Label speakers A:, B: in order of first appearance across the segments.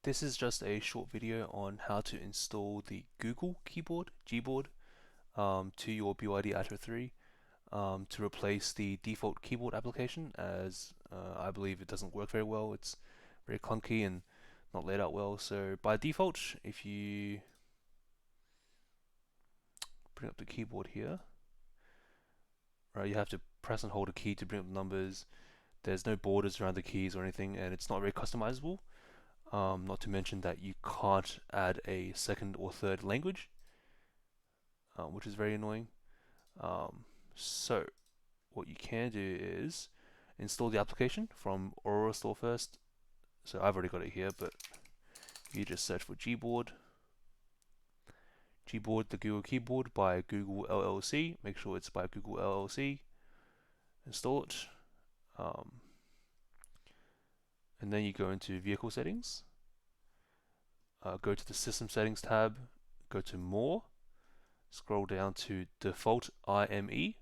A: This is just a short video on how to install the Google keyboard, GBoard, to your BYD Atto 3 to replace the default keyboard application, as I believe it doesn't work very well. It's very clunky and not laid out well. So by default, if you bring up the keyboard here, right, you have to press and hold a key to bring up the numbers. There's no borders around the keys or anything, and it's not very customizable. Not to mention that you can't add a second or third language, which is very annoying. So what you can do is install the application from Aurora Store first. So I've already got it here, but you just search for GBoard, the Google keyboard by Google LLC. Make sure it's by Google LLC. Install it. And then you go into vehicle settings. Go to the system settings tab. Go to more. Scroll down to default IME.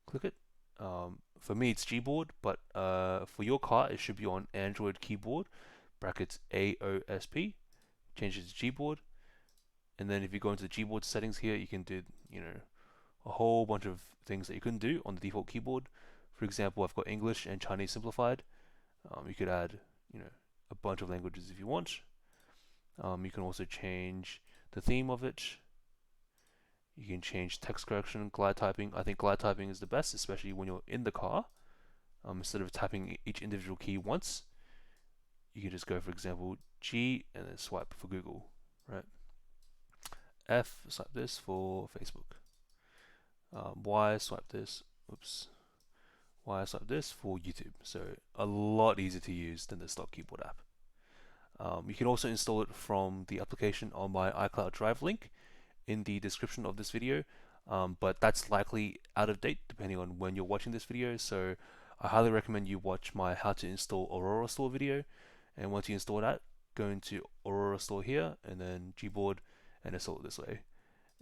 A: Click it. For me it's GBoard, but for your car it should be on Android keyboard brackets AOSP. Change it to GBoard, and then if you go into the GBoard settings here, you can do a whole bunch of things that you couldn't do on the default keyboard. For example, I've got English and Chinese simplified. You could add a bunch of languages if you want. You can also change the theme of it. You can change text correction, glide typing. I think glide typing is the best, especially when you're in the car. Instead of tapping each individual key once, you can just go, for example, G and then swipe for Google, right? F, swipe this for Facebook. Y, swipe this. Oops. Y, swipe this for YouTube. So a lot easier to use than the stock keyboard app. You can also install it from the application on my iCloud Drive link in the description of this video, but that's likely out of date depending on when you're watching this video. So I highly recommend you watch my how to install Aurora Store video, and once you install that, go into Aurora Store here and then GBoard and install it this way.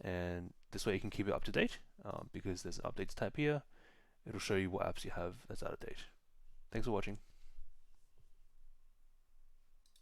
A: And this way you can keep it up to date, because there's an updates tab here. It'll show you what apps you have that's out of date. Thanks for watching.